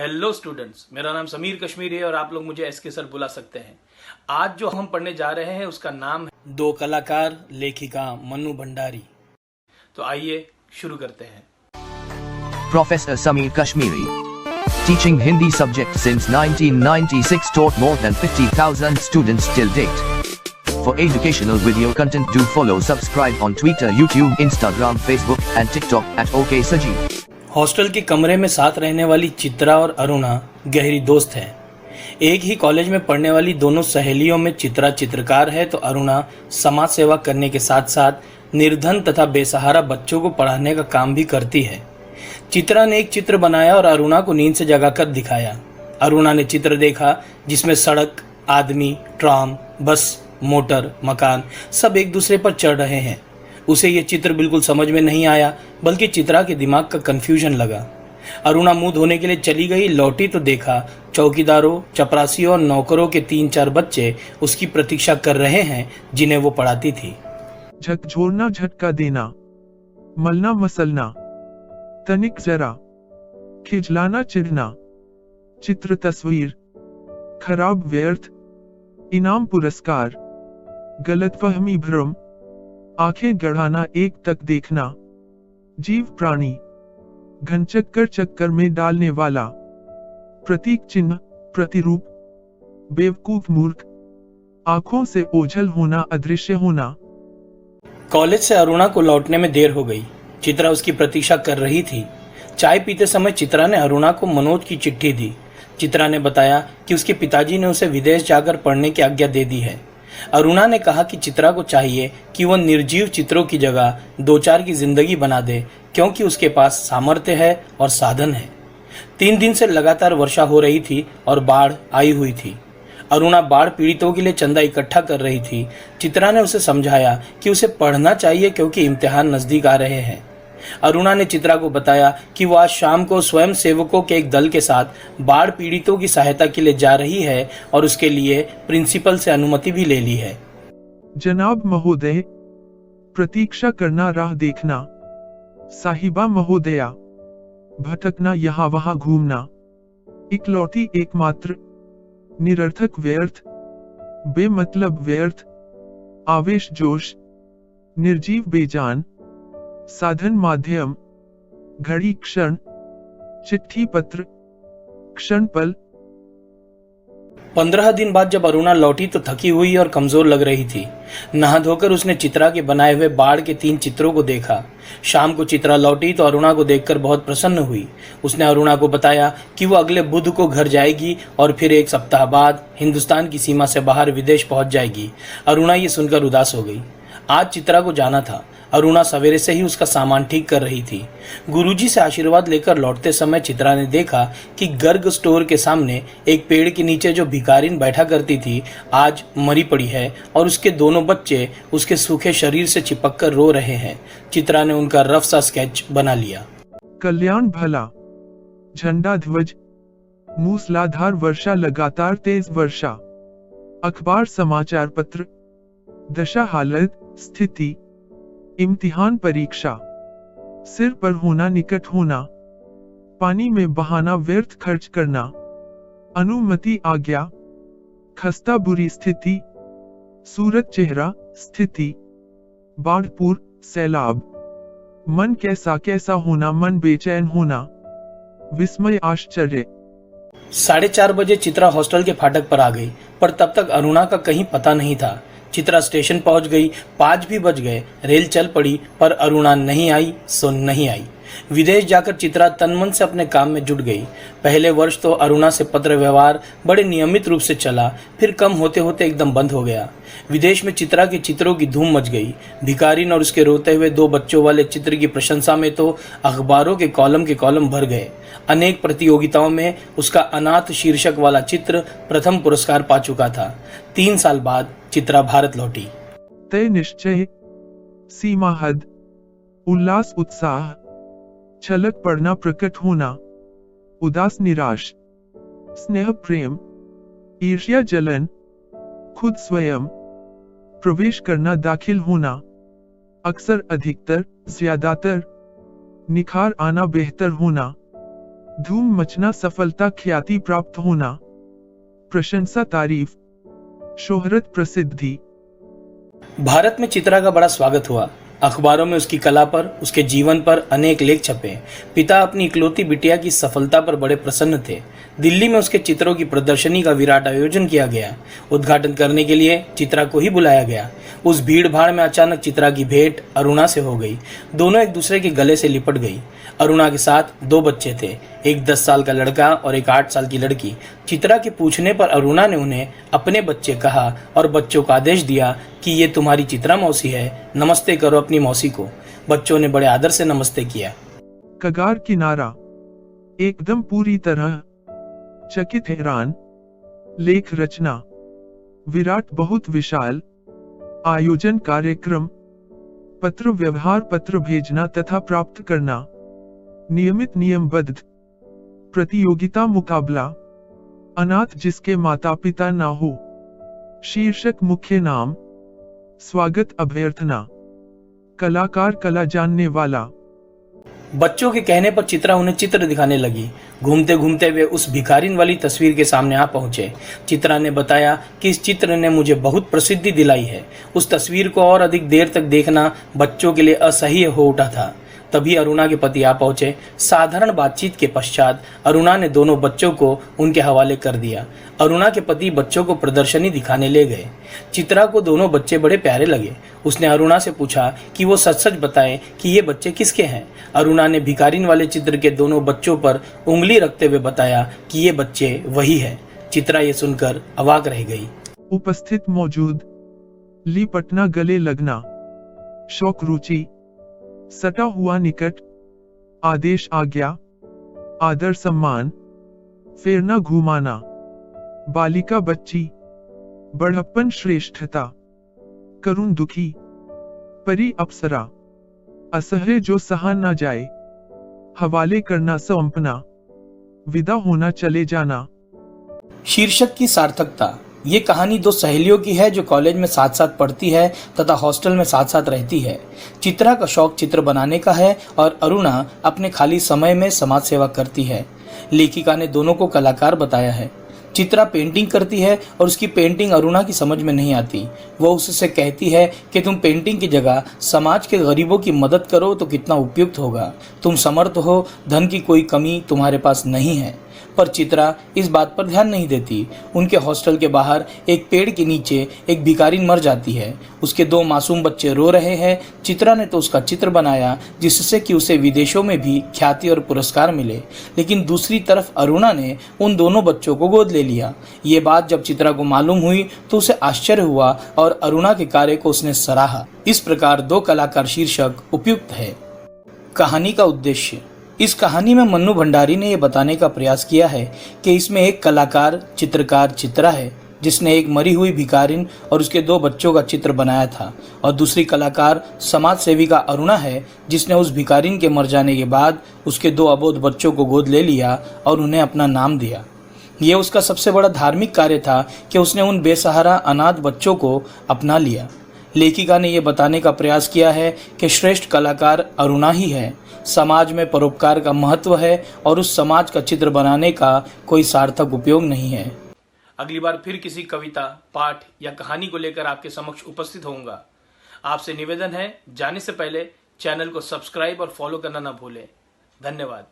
Hello students, मेरा नाम समीर कश्मीरी है और आप लोग मुझे एसके सर बुला सकते हैं। आज जो हम पढ़ने जा रहे हैं उसका नाम है दो कलाकार लेखिका मनु भंडारी। तो आइए शुरू करते हैं। Professor Sameer Kashmiri, teaching Hindi subject since 1996, taught more than 50,000 students till date. For educational video content, do follow, subscribe on Twitter, YouTube, Instagram, Facebook and TikTok at OK Saji. Hostel के कमरे में साथ रहने वाली चित्रा और अरुणा गहरी दोस्त हैं। एक ही कॉलेज में पढ़ने वाली दोनों सहेलियों में चित्रा चित्रकार है तो अरुणा समाज सेवा करने के साथ साथ निर्धन तथा बेसहारा बच्चों को पढ़ाने का काम भी करती है। चित्रा ने एक चित्र बनाया और अरुणा को नींद से जगाकर दिखाया। अरुणा ने चित्र देखा जिसमें सड़क, आदमी, ट्राम, बस, मोटर, मकान सब एक दूसरे पर चढ़ रहे हैं। उसे ये चित्र बिल्कुल समझ में नहीं आया, बल्कि चित्रा के दिमाग का कंफ्यूजन लगा। अरुणा मुंह धोने के लिए चली गई, लौटी तो देखा चौकीदारों, चपरासियों और नौकरों के 3-4 बच्चे उसकी प्रतीक्षा कर रहे हैं जिन्हें वो पढ़ाती थी। झकझोरना, झटका देना, मलना मसलना, तनिक जरा, खिजलाना चिढ़ना, चित्र तस्वीर, खराब व्यर्थ, इनाम पुरस्कार, गलतफहमी भ्रम, आंखें गड़ाना, एक तक देखना, जीव प्राणी, घनचक्कर चक्कर में डालने वाला, प्रतीक चिन्ह, प्रतिरूप, बेवकूफ मूर्ख, आंखों से ओझल होना, अदृश्य होना। कॉलेज से अरुणा को लौटने में देर हो गई। चित्रा उसकी प्रतीक्षा कर रही थी। चाय पीते समय चित्रा ने अरुणा को मनोज की चिट्ठी दी। चित्रा ने बताया कि उसके पिताजी ने उसे विदेश जाकर पढ़ने की आज्ञा दे दी है। अरुणा ने कहा कि चित्रा को चाहिए कि वह निर्जीव चित्रों की जगह 2-4 की जिंदगी बना दे, क्योंकि उसके पास सामर्थ्य है और साधन है। 3 दिन से लगातार वर्षा हो रही थी और बाढ़ आई हुई थी। अरुणा बाढ़ पीड़ितों के लिए चंदा इकट्ठा कर रही थी। चित्रा ने उसे समझाया कि उसे पढ़ना चाहिए क्योंकि इम्तिहान नजदीक आ रहे हैं। अरुणा ने चित्रा को बताया कि वह आज शाम को स्वयं सेवकों के एक दल के साथ बाढ़ पीड़ितों की सहायता के लिए जा रही है और उसके लिए प्रिंसिपल से अनुमति भी ले ली है। जनाब महोदय, प्रतीक्षा करना, राह देखना, साहिबा महोदया, भटकना, यहाँ वहाँ घूमना, इकलौती एकमात्र, निरर्थक व्यर्थ, बेमतलब व्यर्थ, आवेश जोश, निर्जीव बेजान, साधन माध्यम, घड़ी क्षण, चिट्ठी पत्र, क्षण पल। 15 दिन बाद जब अरुणा लौटी तो थकी हुई और कमजोर लग रही थी। नहा धोकर उसने चित्रा के बनाए हुए बाढ़ के 3 चित्रों को देखा। शाम को चित्रा लौटी तो अरुणा को देखकर बहुत प्रसन्न हुई। उसने अरुणा को बताया कि वो अगले बुध को घर जाएगी और फिर 1 सप्ताह बाद हिंदुस्तान की सीमा से बाहर विदेश पहुंच जाएगी। अरुणा ये सुनकर उदास हो गई। आज चित्रा को जाना था। अरुणा सवेरे से ही उसका सामान ठीक कर रही थी। गुरुजी से आशीर्वाद लेकर लौटते समय चित्रा ने देखा कि गर्ग स्टोर के सामने एक पेड़ के नीचे जो भिखारिन बैठा करती थी आज मरी पड़ी है और उसके दोनों बच्चे उसके सूखे शरीर से चिपक कर रो रहे हैं। चित्रा ने उनका रफ सा स्केच बना लिया। कल्याण भला, झंडा ध्वज, मूसलाधार वर्षा, लगातार तेज वर्षा, अखबार समाचार पत्र, दशा हालत, स्थिति, इम्तिहान परीक्षा, सिर पर होना, निकट होना, पानी में बहाना, व्यर्थ खर्च करना, अनुमति, आज्ञा, खस्ता बुरी स्थिति, सूरत चेहरा, स्थिति, बाढ़पूर, सैलाब, मन कैसा कैसा होना, मन बेचैन होना, विस्मय, आश्चर्य। 4:30 बजे चित्रा हॉस्टल के फाटक पर आ गई, पर तब तक अरुणा का कहीं पता नहीं था। चित्रा स्टेशन पहुंच गई। 5 भी बज गए। रेल चल पड़ी, पर अरुणा नहीं आई सो नहीं आई। विदेश जाकर चित्रा तनमन से अपने काम में जुट गई। पहले वर्ष तो अरुणा से पत्र व्यवहार बड़े नियमित रूप से चला, फिर कम होते होते एकदम बंद हो गया। विदेश में चित्रा के चित्रों की धूम मच गई। भिखारिन और उसके रोते हुए 2 बच्चों वाले चित्र की प्रशंसा में तो अखबारों के कॉलम भर गए। अनेक प्रतियोगिताओं में उसका अनाथ शीर्षक वाला चित्र प्रथम पुरस्कार पा चुका था। 3 साल बाद चित्रा भारत लौटी। तय निश्चय, सीमा हद, उल्लास उत्साह, छलक पड़ना, प्रकट होना, उदास निराश, स्नेह प्रेम, ईर्ष्या जलन, खुद स्वयं, प्रवेश करना, दाखिल होना, अक्सर, अधिकतर, ज्यादातर, निखार आना, बेहतर होना, धूम मचना, सफलता, ख्याति प्राप्त होना, प्रशंसा, तारीफ, शोहरत, प्रसिद्धि। भारत में चित्रा का बड़ा स्वागत हुआ। अखबारों में उसकी कला पर, उसके जीवन पर अनेक लेख छपे। पिता अपनी इकलौती बिटिया की सफलता पर बड़े प्रसन्न थे। दिल्ली में उसके चित्रों की प्रदर्शनी का विराट आयोजन किया गया। उद्घाटन करने के लिए चित्रा को ही बुलाया गया। उस भीड़ भाड़ में अचानक चित्रा की भेंट अरुणा से हो गई। दोनों एक दूसरे के गले से लिपट गई। अरुणा के साथ 2 बच्चे थे, एक 10 साल का लड़का और एक 8 साल की लड़की। चित्रा के पूछने पर अरुणा ने उन्हें अपने बच्चे कहा और बच्चों को आदेश दिया कि ये तुम्हारी चित्रा मौसी है, नमस्ते करो अपनी मौसी को। बच्चों ने बड़े आदर से नमस्ते किया। कगार किनारा, एकदम पूरी तरह चकित, हैरान। लेख रचना, विराट, बहुत विशाल। आयोजन, कार्यक्रम, पत्र व्यवहार, पत्र भेजना तथा प्राप्त करना, नियमित, नियमबद्ध। प्रतियोगिता, मुकाबला, अनाथ, जिसके माता पिता ना हो। शीर्षक, मुख्य नाम, स्वागत, अभ्यर्थना, कलाकार, कला जानने वाला। बच्चों के कहने पर चित्रा उन्हें चित्र दिखाने लगी। घूमते घूमते वे उस भिखारिन वाली तस्वीर के सामने आ पहुंचे। चित्रा ने बताया कि इस चित्र ने मुझे बहुत प्रसिद्धि दिलाई है। उस तस्वीर को और अधिक देर तक देखना बच्चों के लिए असह्य हो उठा था। तभी अरुणा के पति आ पहुंचे। साधारण बातचीत के पश्चात अरुणा ने दोनों बच्चों को उनके हवाले कर दिया। अरुणा के पति बच्चों को प्रदर्शनी दिखाने ले गए। चित्रा को दोनों बच्चे बड़े प्यारे लगे। उसने अरुणा से पूछा कि वो सच सच बताए कि ये बच्चे किसके हैं। अरुणा ने भिखारिन वाले चित्र के दोनों बच्चों पर उंगली रखते हुए बताया कि ये बच्चे वही है। चित्रा ये सुनकर अवाक रह गई। उपस्थित, मौजूद, लिपटना, गले लगना, शौक, रुचि, सटा हुआ, निकट, आदेश, आज्ञा, आदर, सम्मान, फेरना, घुमाना, बालिका, बच्ची, बढ़प्पन, श्रेष्ठता, करुण, दुखी, परी, अप्सरा, असह्य, जो सहा न जाए, हवाले करना, सौंपना, विदा होना, चले जाना। शीर्षक की सार्थकता। ये कहानी 2 सहेलियों की है जो कॉलेज में साथ साथ पढ़ती है तथा हॉस्टल में साथ साथ रहती है। चित्रा का शौक चित्र बनाने का है और अरुणा अपने खाली समय में समाज सेवा करती है। लेखिका ने दोनों को कलाकार बताया है। चित्रा पेंटिंग करती है और उसकी पेंटिंग अरुणा की समझ में नहीं आती। वो उससे कहती है कि तुम पेंटिंग की जगह समाज के गरीबों की मदद करो तो कितना उपयुक्त होगा। तुम समर्थ हो, धन की कोई कमी तुम्हारे पास नहीं है। पर चित्रा इस बात पर ध्यान नहीं देती। उनके हॉस्टल के बाहर एक पेड़ के नीचे एक भिखारिन मर जाती है। उसके 2 मासूम बच्चे रो रहे हैं। चित्रा ने तो उसका चित्र बनाया जिससे कि उसे विदेशों में भी ख्याति और पुरस्कार मिले। लेकिन दूसरी तरफ अरुणा ने उन दोनों बच्चों को गोद ले लिया। ये बात जब चित्रा को मालूम हुई तो उसे आश्चर्य हुआ और अरुणा के कार्य को उसने सराहा। इस प्रकार 2 कलाकार शीर्षक उपयुक्त है। कहानी का उद्देश्य। इस कहानी में मन्नू भंडारी ने यह बताने का प्रयास किया है कि इसमें एक कलाकार चित्रकार चित्रा है जिसने एक मरी हुई भिखारिन और उसके 2 बच्चों का चित्र बनाया था, और दूसरी कलाकार समाज सेविका अरुणा है जिसने उस भिखारिन के मर जाने के बाद उसके 2 अबोध बच्चों को गोद ले लिया और उन्हें अपना नाम दिया। यह उसका सबसे बड़ा धार्मिक कार्य था कि उसने उन बेसहारा अनाथ बच्चों को अपना लिया। लेखिका ने यह बताने का प्रयास किया है कि श्रेष्ठ कलाकार अरुणा ही है। समाज में परोपकार का महत्व है और उस समाज का चित्र बनाने का कोई सार्थक उपयोग नहीं है। अगली बार फिर किसी कविता, पाठ या कहानी को लेकर आपके समक्ष उपस्थित होऊंगा। आपसे निवेदन है, जाने से पहले चैनल को सब्सक्राइब और फॉलो करना न भूलें। धन्यवाद।